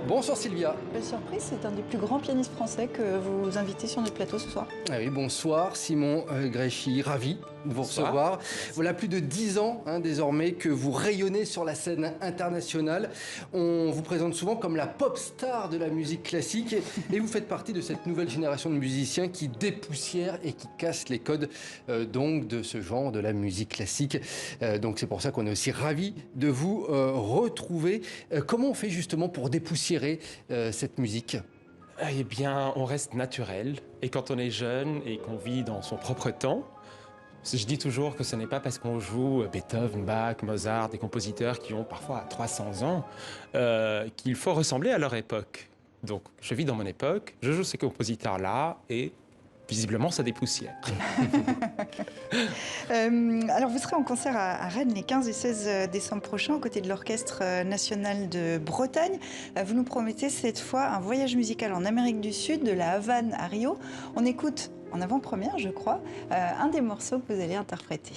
Bonsoir Sylvia. Belle surprise, c'est un des plus grands pianistes français que vous invitez sur notre plateau ce soir. Ah oui, bonsoir Simon Gréchy, ravi de vous recevoir. Voilà plus de 10 ans désormais que vous rayonnez sur la scène internationale. On vous présente souvent comme la pop star de la musique classique et vous faites partie de cette nouvelle génération de musiciens qui dépoussièrent et qui cassent les codes donc de ce genre de la musique classique. Donc c'est pour ça qu'on est aussi ravi de vous retrouver. Comment on fait justement pour dépoussiérer cette musique ? Eh bien, on reste naturel. Et quand on est jeune et qu'on vit dans son propre temps, je dis toujours que ce n'est pas parce qu'on joue Beethoven, Bach, Mozart, des compositeurs qui ont parfois 300 ans, qu'il faut ressembler à leur époque. Donc, je vis dans mon époque, je joue ces compositeurs-là et visiblement, ça dépoussière. Alors, vous serez en concert à Rennes les 15 et 16 décembre prochains, aux côtés de l'Orchestre national de Bretagne. Vous nous promettez cette fois un voyage musical en Amérique du Sud, de la Havane à Rio. On écoute en avant-première, je crois, un des morceaux que vous allez interpréter.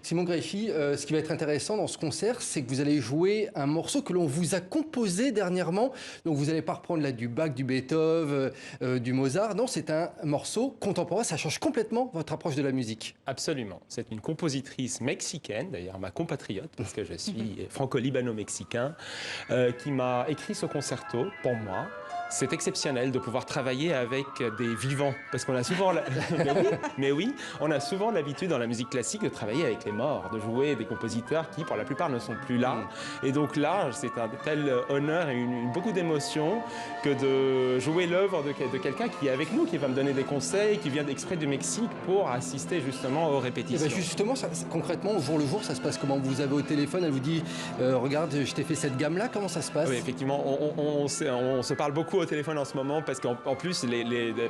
Simon Gréchy, ce qui va être intéressant dans ce concert, c'est que vous allez jouer un morceau que l'on vous a composé dernièrement. Donc vous n'allez pas reprendre là du Bach, du Beethoven, du Mozart. Non, c'est un morceau contemporain. Ça change complètement votre approche de la musique. Absolument. C'est une compositrice mexicaine, d'ailleurs ma compatriote, parce que je suis franco-libano-mexicain, qui m'a écrit ce concerto pour moi. C'est exceptionnel de pouvoir travailler avec des vivants, parce qu'on a souvent, mais oui, on a souvent l'habitude dans la musique classique de travailler avec les morts, de jouer des compositeurs qui, pour la plupart, ne sont plus là. Et donc là, c'est un tel honneur et beaucoup d'émotion que de jouer l'œuvre de quelqu'un qui est avec nous, qui va me donner des conseils, qui vient exprès du Mexique pour assister justement aux répétitions. Et bien justement, concrètement, au jour le jour, ça se passe comment? Vous avez au téléphone, elle vous dit regarde, je t'ai fait cette gamme-là, comment ça se passe? Oui, effectivement, on se parle beaucoup au téléphone en ce moment parce qu'en plus,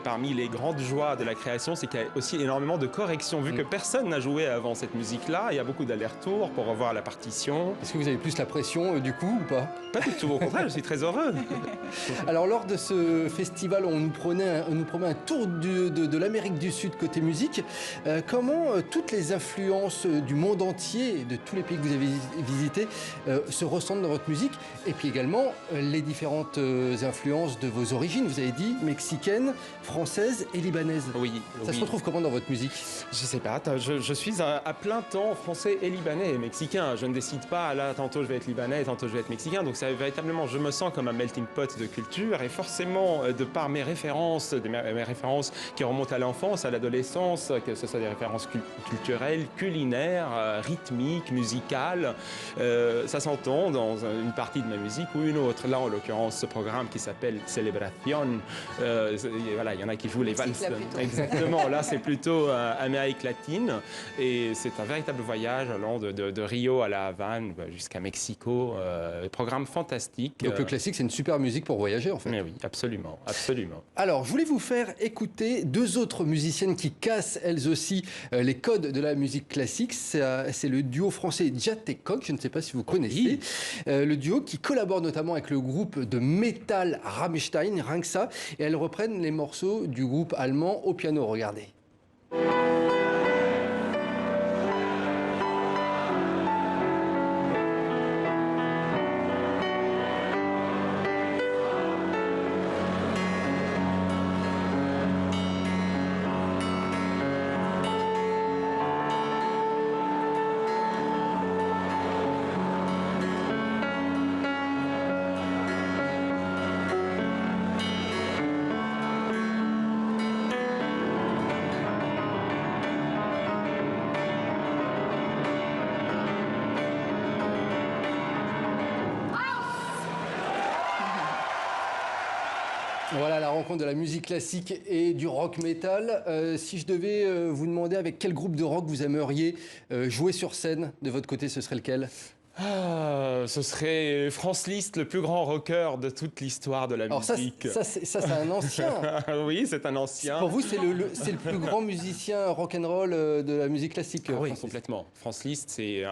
parmi les grandes joies de la création, c'est qu'il y a aussi énormément de corrections. Vu que personne n'a joué avant cette musique-là, il y a beaucoup d'allers-retours pour revoir la partition. Est-ce que vous avez plus la pression du coup ou pas? Pas du tout, au contraire, je suis très heureux. Alors lors de ce festival, on nous promet un tour de l'Amérique du Sud côté musique. Comment toutes les influences du monde entier, de tous les pays que vous avez visités, se ressentent dans votre musique? Et puis également les différentes influences de vos origines, vous avez dit, mexicaine, française et libanaise. Oui. Ça se retrouve comment dans votre musique? Je sais pas, je suis à plein temps français et libanais et mexicain. Je ne décide pas, là, tantôt je vais être libanais, tantôt je vais être mexicain. Donc ça, véritablement, je me sens comme un melting pot de culture et forcément, de par mes références qui remontent à l'enfance, à l'adolescence, que ce soit des références culturelles, culinaires, rythmiques, musicales, ça s'entend dans une partie de ma musique ou une autre. Là, en l'occurrence, ce programme qui s'appelle Celebración. Voilà, il y en a qui jouent les valses. Exactement, là c'est plutôt Amérique latine et c'est un véritable voyage allant de Rio à la Havane jusqu'à Mexico. Programme fantastique. Donc le classique, c'est une super musique pour voyager en fait. Mais oui, absolument, absolument. Alors, je voulais vous faire écouter deux autres musiciennes qui cassent elles aussi les codes de la musique classique. C'est le duo français Djat et Koch, je ne sais pas si vous connaissez. Oui. Le duo qui collabore notamment avec le groupe de métal Rammstein, rien que ça, et elles reprennent les morceaux du groupe allemand au piano, regardez. Voilà la rencontre de la musique classique et du rock metal. Si je devais vous demander avec quel groupe de rock vous aimeriez jouer sur scène, de votre côté, ce serait lequel? Ce serait Franz Liszt, le plus grand rocker de toute l'histoire de la musique. Ça, c'est un ancien. Oui, c'est un ancien. Pour vous, c'est le plus grand musicien rock'n'roll de la musique classique. Oui, complètement. Franz Liszt, c'est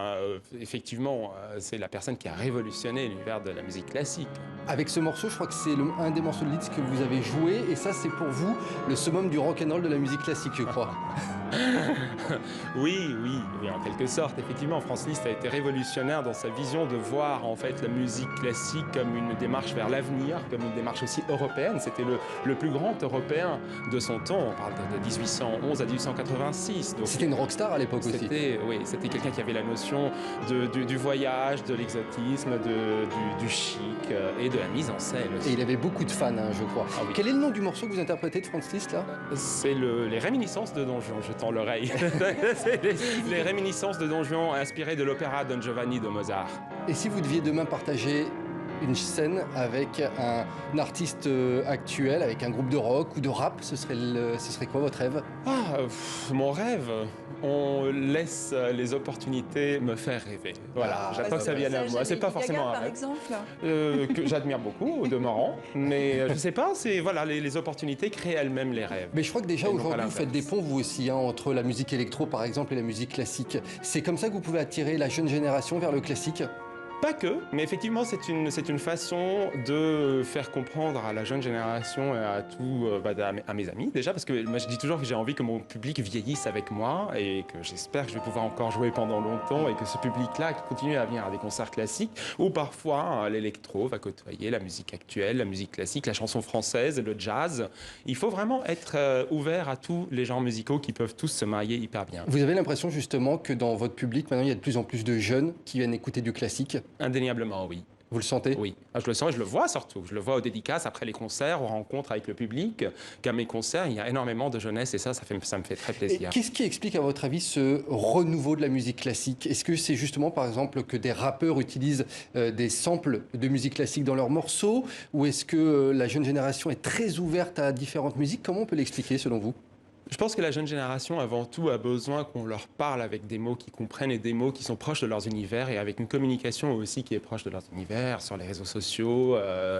effectivement c'est la personne qui a révolutionné l'univers de la musique classique. Avec ce morceau, je crois que c'est un des morceaux de Liszt que vous avez joué, et ça, c'est pour vous le summum du rock'n'roll de la musique classique, je crois. Oui, en quelque sorte, effectivement, Franz Liszt a été révolutionnaire dans sa vision de voir en fait la musique classique comme une démarche vers l'avenir, comme une démarche aussi européenne. C'était le plus grand européen de son temps. On parle de 1811 à 1886. C'était une rockstar à l'époque aussi. Oui, c'était quelqu'un qui avait la notion du voyage, de l'exotisme, du chic et de la mise en scène aussi. Et il avait beaucoup de fans, hein, je crois. Ah oui. Quel est le nom du morceau que vous interprétez de Franz Liszt là? C'est les réminiscences de Don Juan, je tends l'oreille. C'est les réminiscences de Don Juan inspirées de l'opéra Don Giovanni de Mozart. Et si vous deviez demain partager une scène avec un artiste actuel, avec un groupe de rock ou de rap, ce serait quoi votre rêve? Mon rêve, on laisse les opportunités me faire rêver. Voilà, j'attends que ça vienne à moi. C'est pas forcément un par rêve. exemple. Que j'admire beaucoup, au demeurant. Mais je sais pas, c'est voilà, les opportunités créent elles-mêmes les rêves. Mais je crois que déjà Et non aujourd'hui pas vous faites des ponts vous aussi, hein, entre la musique électro par exemple et la musique classique. C'est comme ça que vous pouvez attirer la jeune génération vers le classique? Pas que, mais effectivement, c'est une façon de faire comprendre à la jeune génération et à mes amis déjà, parce que moi je dis toujours que j'ai envie que mon public vieillisse avec moi et que j'espère que je vais pouvoir encore jouer pendant longtemps et que ce public-là continue à venir à des concerts classiques où parfois l'électro va côtoyer la musique actuelle, la musique classique, la chanson française, le jazz. Il faut vraiment être ouvert à tous les genres musicaux qui peuvent tous se marier hyper bien. Vous avez l'impression justement que dans votre public maintenant il y a de plus en plus de jeunes qui viennent écouter du classique? Indéniablement, oui. Vous le sentez? Oui, je le sens et je le vois surtout. Je le vois aux dédicaces, après les concerts, aux rencontres avec le public. Qu'à mes concerts, il y a énormément de jeunesse et ça me fait très plaisir. Qu'est-ce qui explique à votre avis ce renouveau de la musique classique? Est-ce que c'est justement par exemple que des rappeurs utilisent des samples de musique classique dans leurs morceaux? Ou est-ce que la jeune génération est très ouverte à différentes musiques? Comment on peut l'expliquer selon vous? Je pense que la jeune génération, avant tout, a besoin qu'on leur parle avec des mots qu'ils comprennent et des mots qui sont proches de leurs univers et avec une communication aussi qui est proche de leurs univers sur les réseaux sociaux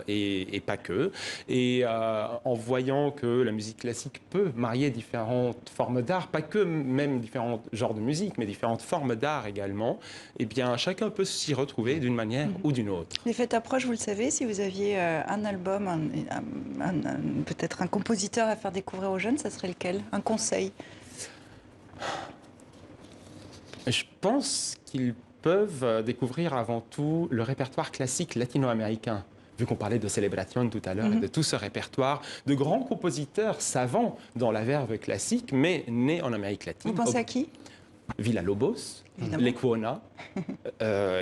et pas que. Et en voyant que la musique classique peut marier différentes formes d'art, pas que même différents genres de musique, mais différentes formes d'art également, eh bien chacun peut s'y retrouver d'une manière ou d'une autre. Les fêtes approchent, vous le savez, si vous aviez un album, peut-être un compositeur à faire découvrir aux jeunes, ça serait lequel? Un conseil? Je pense qu'ils peuvent découvrir avant tout le répertoire classique latino-américain. Vu qu'on parlait de Celebración tout à l'heure, et de tout ce répertoire de grands compositeurs savants dans la verve classique, mais nés en Amérique latine. Vous pensez à qui? Villa-Lobos, Évidemment. Lecuona,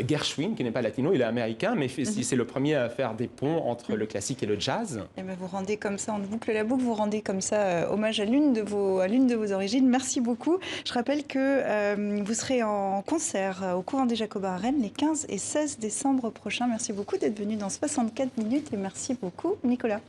Gershwin, qui n'est pas latino, il est américain, mais c'est le premier à faire des ponts entre le classique et le jazz. Et bien vous rendez comme ça, on boucle la boucle, vous rendez comme ça hommage à l'une de vos origines. Merci beaucoup. Je rappelle que vous serez en concert au Couvent des Jacobins à Rennes les 15 et 16 décembre prochains. Merci beaucoup d'être venu dans 64 minutes et merci beaucoup Nicolas.